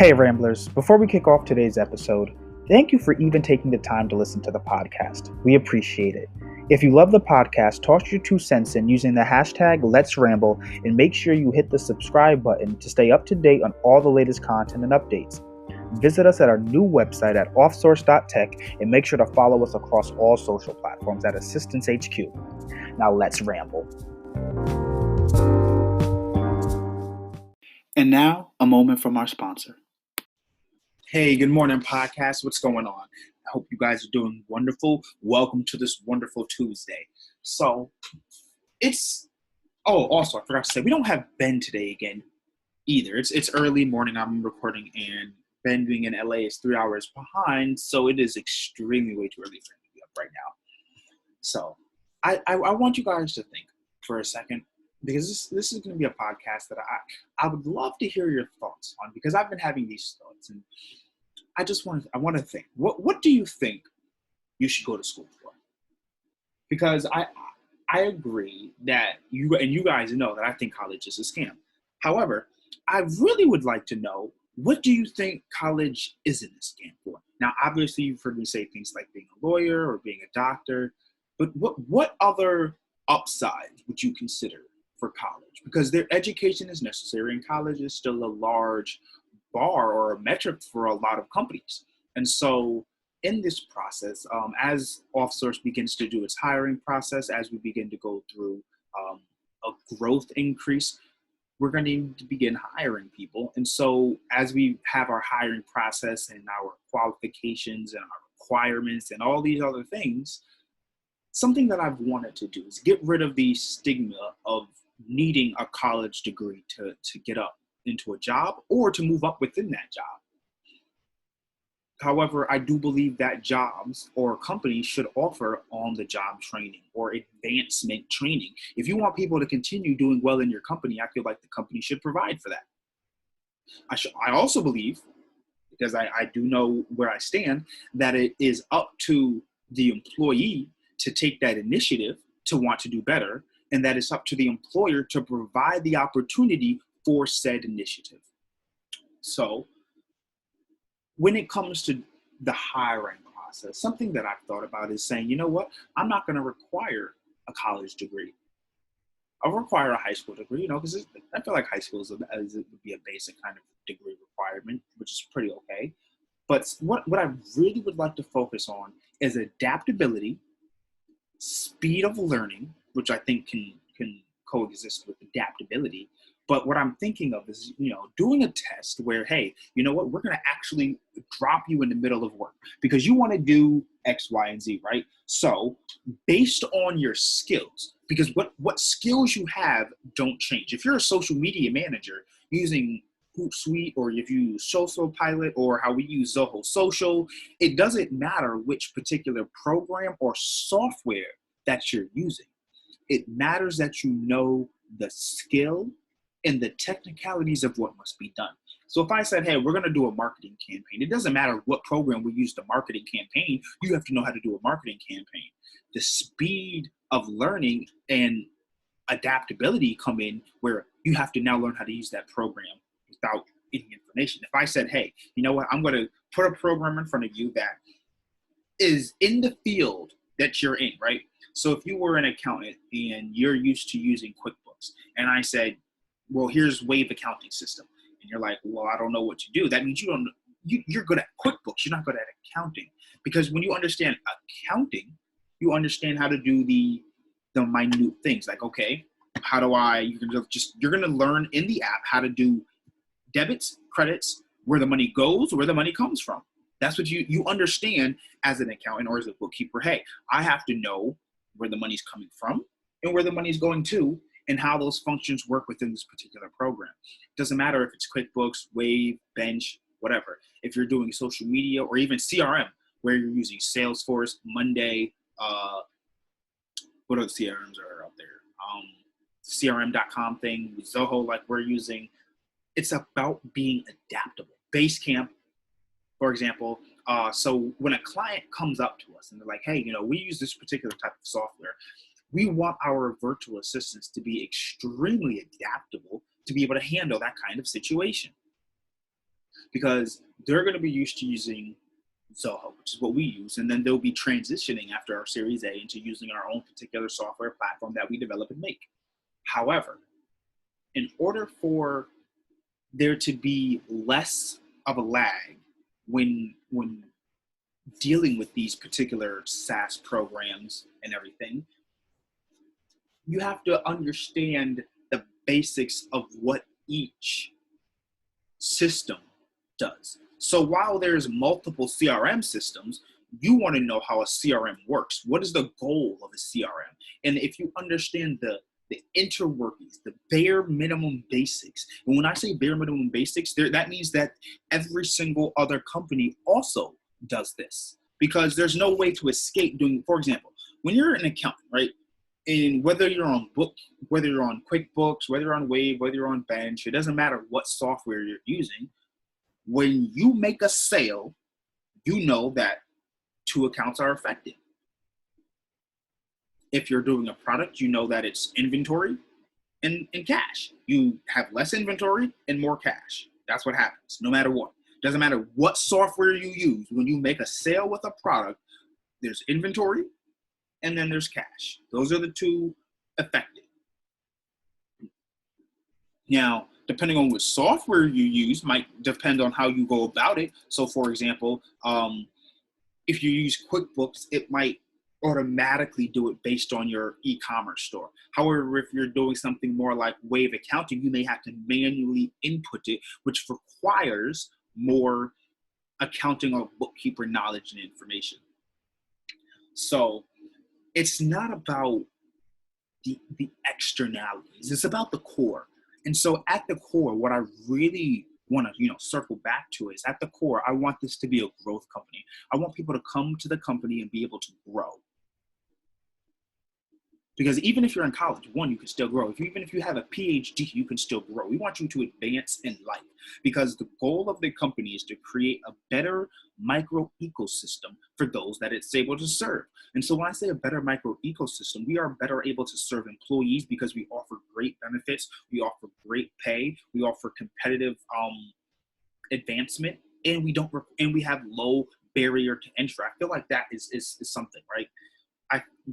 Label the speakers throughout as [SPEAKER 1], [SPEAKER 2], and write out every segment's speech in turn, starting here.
[SPEAKER 1] Hey Ramblers, before we kick off today's episode, thank you for even taking the time to listen to the podcast. We appreciate it. If you love the podcast, toss your 2 cents in using the hashtag Let's Ramble and make sure you hit the subscribe button to stay up to date on all the latest content and updates. Visit us at our new website at offsource.tech and make sure to follow us across all social platforms at Assistance HQ. Now let's ramble. And now, a moment from our sponsor. Hey, good morning, podcast. What's going on? I hope you guys are doing wonderful. Welcome to this wonderful Tuesday. So, also, I forgot to say, we don't have Ben today again either. It's early morning. I'm recording, and Ben being in LA is 3 hours behind, so it is extremely way too early for him to be up right now. So, I want you guys to think for a second, because this is going to be a podcast that I would love to hear your thoughts on, because I've been having these thoughts, and I want to think, what do you think you should go to school for? Because I agree that you guys know that I think college is a scam. However, I really would like to know, what do you think college isn't a scam for? Now, obviously, you've heard me say things like being a lawyer or being a doctor, but what other upside would you consider for college? Because their education is necessary, and college is still a large bar or a metric for a lot of companies. And so in this process, as OffSource begins to do its hiring process, as we begin to go through a growth increase, we're going to need to begin hiring people. And so as we have our hiring process and our qualifications and our requirements and all these other things, something that I've wanted to do is get rid of the stigma of needing a college degree to get up into a job or to move up within that job. However, I do believe that jobs or companies should offer on-the-job training or advancement training. If you want people to continue doing well in your company, I feel like the company should provide for that. I also believe, because I do know where I stand, that it is up to the employee to take that initiative to want to do better, and that it's up to the employer to provide the opportunity for said initiative. So when it comes to the hiring process, something that I've thought about is saying, you know what, I'm not going to require a college degree. I'll require a high school degree, because I feel like high school would be a basic kind of degree requirement, which is pretty okay. But what I really would like to focus on is adaptability, speed of learning, which I think can coexist with adaptability. But what I'm thinking of is, doing a test where, hey, you know what, we're going to actually drop you in the middle of work because you want to do X, Y, and Z, right? So based on your skills, because what skills you have don't change. If you're a social media manager using Hootsuite, or if you use Social Pilot, or how we use Zoho Social, it doesn't matter which particular program or software that you're using. It matters that you know the skill and the technicalities of what must be done. So if I said, hey, we're going to do a marketing campaign, it doesn't matter what program we use to marketing campaign, you have to know how to do a marketing campaign. The speed of learning and adaptability come in where you have to now learn how to use that program without any information. If I said, hey, you know what, I'm going to put a program in front of you that is in the field that you're in, right? So if you were an accountant and you're used to using QuickBooks, and I said, well, here's Wave accounting system, and you're like, well, I don't know what to do. That means you're good at QuickBooks. You're not good at accounting, because when you understand accounting, you understand how to do the minute things. Like, okay, you're going to learn in the app how to do debits, credits, where the money goes, where the money comes from. That's what you understand as an accountant or as a bookkeeper. Hey, I have to know where the money's coming from and where the money's going to, and how those functions work within this particular program. It doesn't matter if it's QuickBooks, Wave, Bench, whatever. If you're doing social media or even CRM, where you're using Salesforce, Monday, what other CRMs are out there? CRM.com thing, Zoho, like we're using. It's about being adaptable. Basecamp, for example. So when a client comes up to us and they're like, hey, we use this particular type of software, we want our virtual assistants to be extremely adaptable to be able to handle that kind of situation. because they're going to be used to using Zoho, which is what we use, and then they'll be transitioning after our Series A into using our own particular software platform that we develop and make. However, in order for there to be less of a lag when dealing with these particular SaaS programs and everything, you have to understand the basics of what each system does. So while there's multiple CRM systems, you want to know how a CRM works. What is the goal of a CRM? And if you understand the interworkings, the bare minimum basics. And when I say bare minimum basics, that means that every single other company also does this, because there's no way to escape doing, for example, when you're an accountant, right? And whether you're on QuickBooks, whether you're on Wave, whether you're on Bench, it doesn't matter what software you're using. When you make a sale, you know that two accounts are affected. If you're doing a product, you know that it's inventory and cash. You have less inventory and more cash. That's what happens, no matter what. Doesn't matter what software you use. When you make a sale with a product, there's inventory and then there's cash. Those are the two affected. Now, depending on what software you use might depend on how you go about it. So for example, if you use QuickBooks, it might automatically do it based on your e-commerce store. However, if you're doing something more like Wave accounting, you may have to manually input it, which requires more accounting or bookkeeper knowledge and information. So it's not about the externalities, it's about the core. And so at the core, what I really want to circle back to is, at the core, I want this to be a growth company. I want people to come to the company and be able to grow. Because even if you're in college, one, you can still grow. Even if you have a PhD, you can still grow. We want you to advance in life, because the goal of the company is to create a better micro ecosystem for those that it's able to serve. And so when I say a better micro ecosystem, we are better able to serve employees because we offer great benefits, we offer great pay, we offer competitive advancement, and we have low barrier to entry. I feel like that is something, right?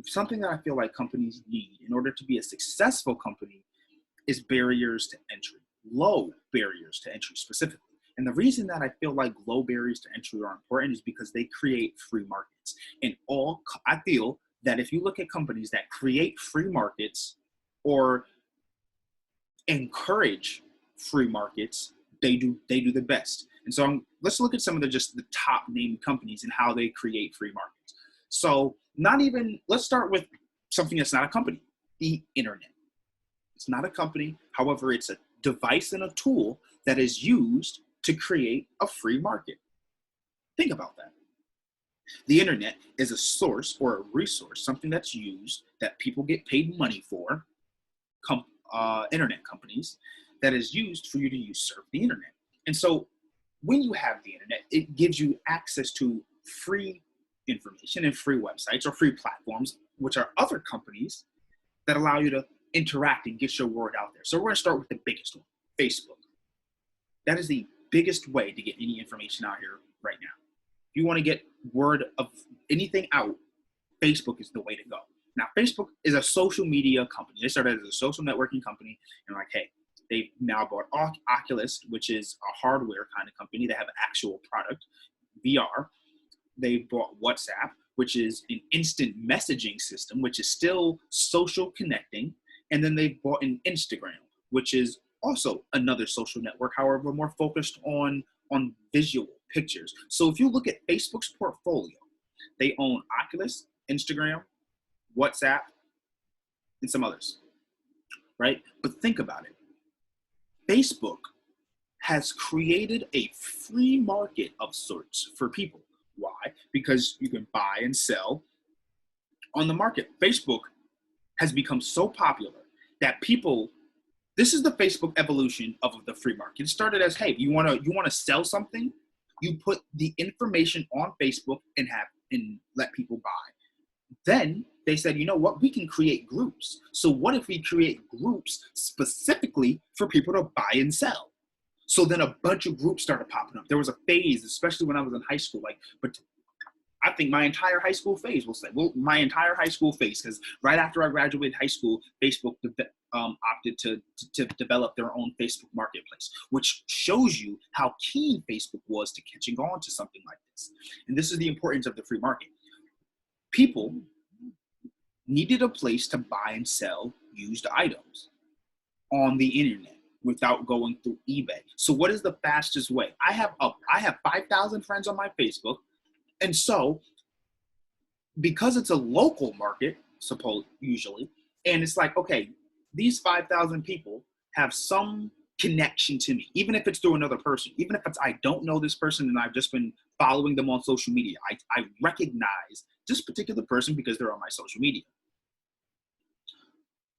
[SPEAKER 1] Something that I feel like companies need in order to be a successful company is barriers to entry, low barriers to entry specifically. And the reason that I feel like low barriers to entry are important is because they create free markets. And I feel that if you look at companies that create free markets or encourage free markets, they do the best. And so let's look at some of the top named companies and how they create free markets. So let's start with something that's not a company, the internet. It's not a company. However, it's a device and a tool that is used to create a free market. Think about that. The internet is a source or a resource, something that's used, that people get paid money for, internet companies, that is used for you to serve the internet. And so when you have the internet, it gives you access to free information and free websites or free platforms, which are other companies that allow you to interact and get your word out there. So we're going to start with the biggest one, Facebook. That is the biggest way to get any information out here right now. If you want to get word of anything out, Facebook is the way to go. Now, Facebook is a social media company. They started as a social networking company, and hey, they've now bought Oculus, which is a hardware kind of company. They have an actual product, VR. They bought WhatsApp, which is an instant messaging system, which is still social connecting. And then they bought an Instagram, which is also another social network, however, more focused on visual pictures. So if you look at Facebook's portfolio, they own Oculus, Instagram, WhatsApp, and some others, right? But think about it. Facebook has created a free market of sorts for people. Why? Because you can buy and sell on the market. Facebook has become so popular that this is the Facebook evolution of the free market. It started as, hey, you want to sell something, you put the information on Facebook and let people buy. Then they said, you know what, we can create groups. So what if we create groups specifically for people to buy and sell? So then a bunch of groups started popping up. There was a phase, especially when I was in high school, like, but I think my entire high school phase, my entire high school phase, because right after I graduated high school, Facebook opted to develop their own Facebook marketplace, which shows you how keen Facebook was to catching on to something like this. And this is the importance of the free market. People needed a place to buy and sell used items on the internet without going through eBay. So what is the fastest way? I have 5,000 friends on my Facebook. And so because it's a local market, usually, and it's like, okay, these 5,000 people have some connection to me, even if it's through another person, even if it's, I don't know this person and I've just been following them on social media. I recognize this particular person because they're on my social media.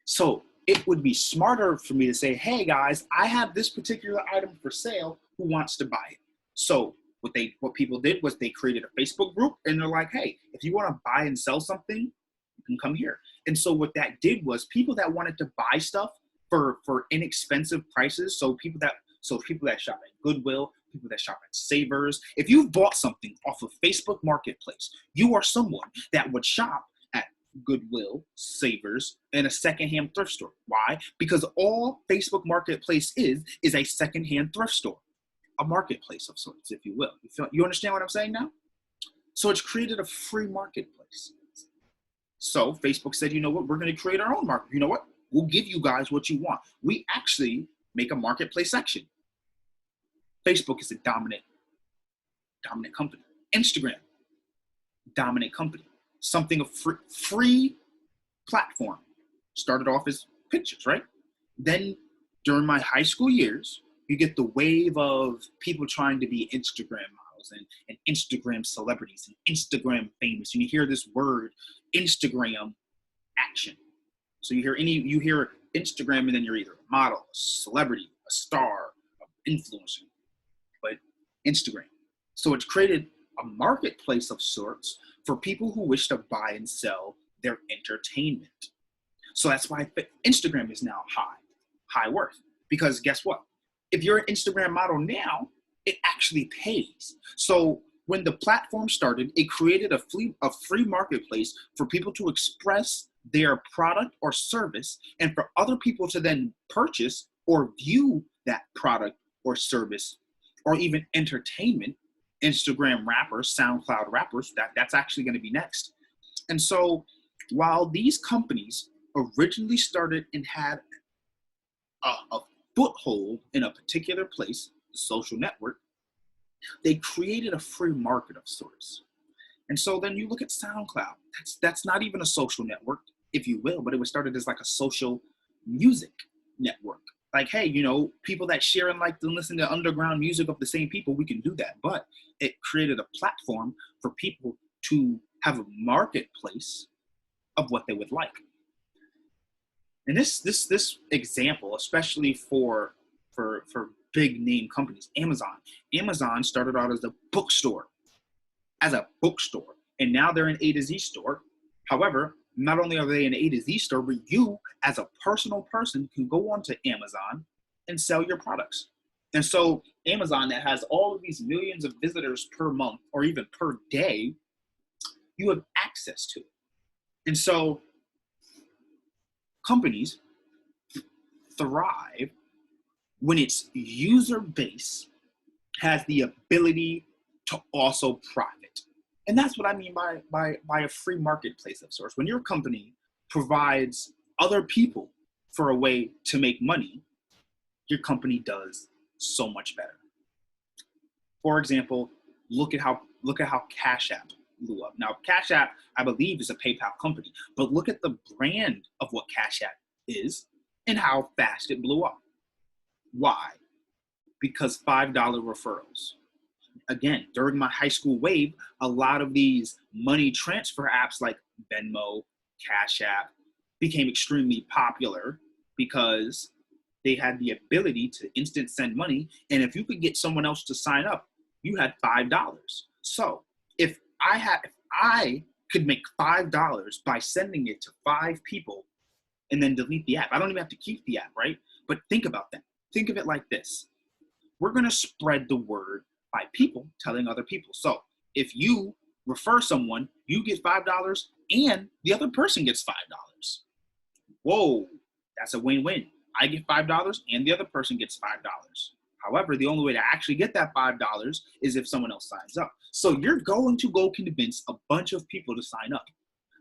[SPEAKER 1] So it would be smarter for me to say, hey guys, I have this particular item for sale, who wants to buy it? So what people did was they created a Facebook group and they're like, hey, if you want to buy and sell something, you can come here. And so what that did was people that wanted to buy stuff for inexpensive prices. So people that shop at Goodwill, people that shop at Savers. If you've bought something off of Facebook Marketplace, you are someone that would shop at Goodwill, Savers, and a secondhand thrift store. Why? Because all Facebook Marketplace is a secondhand thrift store. A marketplace of sorts, if you will. You understand what I'm saying now? So it's created a free marketplace. So Facebook said, you know what, we're going to create our own market. You know what? We'll give you guys what you want. We actually make a marketplace section. Facebook is a dominant company. Instagram, dominant company. Something of free platform. Started off as pictures, right? Then during my high school years, you get the wave of people trying to be Instagram models and Instagram celebrities and Instagram famous. And you hear this word, Instagram action. So you hear Instagram and then you're either a model, a celebrity, a star, an influencer, but Instagram. So it's created a marketplace of sorts for people who wish to buy and sell their entertainment. So that's why Instagram is now high worth, because guess what? If you're an Instagram model now, it actually pays. So when the platform started, it created a free marketplace for people to express their product or service and for other people to then purchase or view that product or service or even entertainment. Instagram rappers, SoundCloud rappers, that's actually going to be next. And so while these companies originally started and had a foothold in a particular place, the social network, they created a free market of sorts. And so then you look at SoundCloud. That's not even a social network, if you will, but it was started as like a social music network. Like, hey, you know, people that share and like to listen to underground music of the same people, we can do that. But it created a platform for people to have a marketplace of what they would like. And this example, especially for big name companies, Amazon started out as a bookstore, and now they're an A to Z store. However, not only are they an A to Z store, but you as a personal person can go onto Amazon and sell your products. And so Amazon, that has all of these millions of visitors per month or even per day, you have access to it. And so companies thrive when its user base has the ability to also profit. And that's what I mean by a free marketplace of sorts. When your company provides other people for a way to make money, your company does so much better. For example, look at how Cash App blew up. Now, Cash App, I believe, is a PayPal company, but look at the brand of what Cash App is and how fast it blew up. Why? Because $5 referrals. Again, during my high school wave, a lot of these money transfer apps like Venmo, Cash App became extremely popular because they had the ability to instant send money. And if you could get someone else to sign up, you had $5. So if I could make $5 by sending it to 5 people and then delete the app, I don't even have to keep the app, right? But think about that. Think of it like this. we're going to spread the word by people telling other people. So if you refer someone, you get $5 and the other person gets $5. Whoa, that's a win-win. I get $5 and the other person gets $5. However, the only way to actually get that $5 is if someone else signs up. So you're going to go convince a bunch of people to sign up,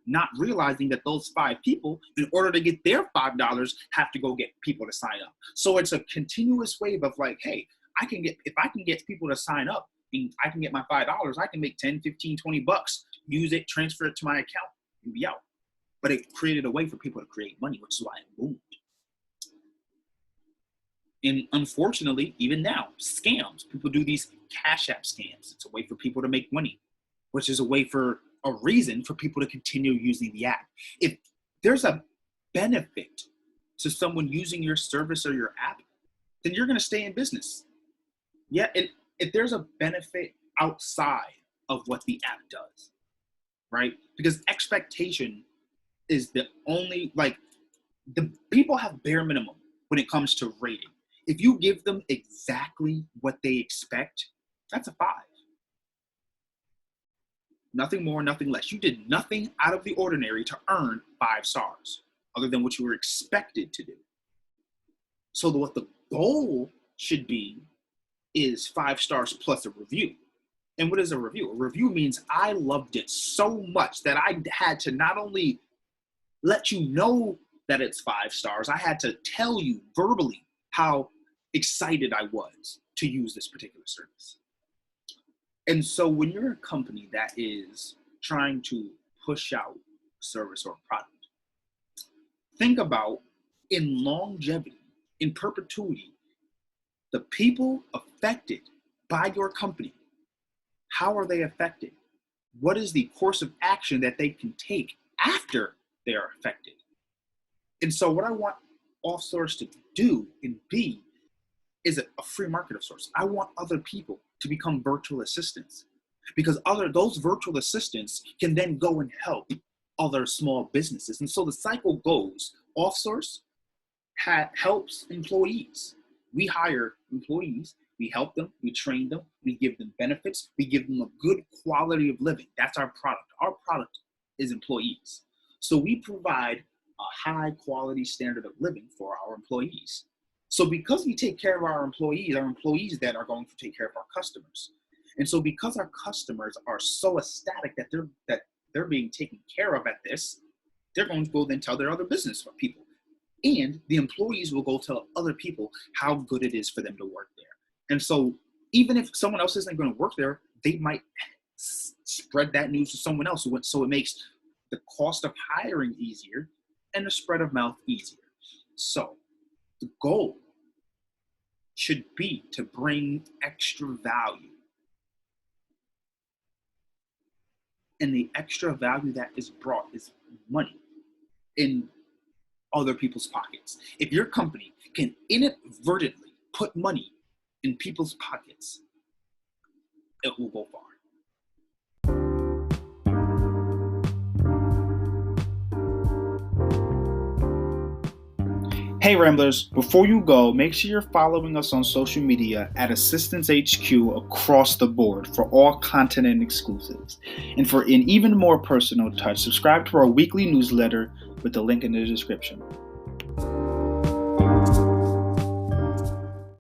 [SPEAKER 1] not realizing that those 5 people, in order to get their $5, have to go get people to sign up. So it's a continuous wave of like, hey, if I can get people to sign up, and I can get my $5, I can make 10, 15, 20 bucks, use it, transfer it to my account, and be out. But it created a way for people to create money, which is why it boomed. And unfortunately, even now, scams. People do these Cash App scams. It's a way for people to make money, which is a reason for people to continue using the app. If there's a benefit to someone using your service or your app, then you're going to stay in business. Yeah, if there's a benefit outside of what the app does, right? Because expectation is the only, the people have bare minimum when it comes to rating. If you give them exactly what they expect, that's a 5. Nothing more, nothing less. You did nothing out of the ordinary to earn 5 stars, other than what you were expected to do. So what the goal should be is 5 stars plus a review. And what is a review? A review means I loved it so much that I had to not only let you know that it's 5 stars, I had to tell you verbally how excited I was to use this particular service. And so when you're a company that is trying to push out a service or a product, think about, in longevity, in perpetuity, the people affected by your company. How are they affected? What is the course of action that they can take after they are affected? And so what I want OffSource to do and be is a free market of sorts. I want other people to become virtual assistants, because those virtual assistants can then go and help other small businesses. And so the cycle goes, OffSource helps employees. We hire employees, we help them, we train them, we give them benefits, we give them a good quality of living. That's our product. Our product is employees. So we provide a high quality standard of living for our employees. So because we take care of our employees then are going to take care of our customers. And so because our customers are so ecstatic that they're being taken care of at this, they're going to go then tell their other business people. And the employees will go tell other people how good it is for them to work there. And so even if someone else isn't going to work there, they might spread that news to someone else. So it makes the cost of hiring easier and the spread of mouth easier. So the goal should be to bring extra value. And the extra value that is brought is money in other people's pockets. If your company can inadvertently put money in people's pockets, it will go far. Hey Ramblers, before you go, make sure you're following us on social media at Assistance HQ across the board for all content and exclusives. And for an even more personal touch, subscribe to our weekly newsletter with the link in the description.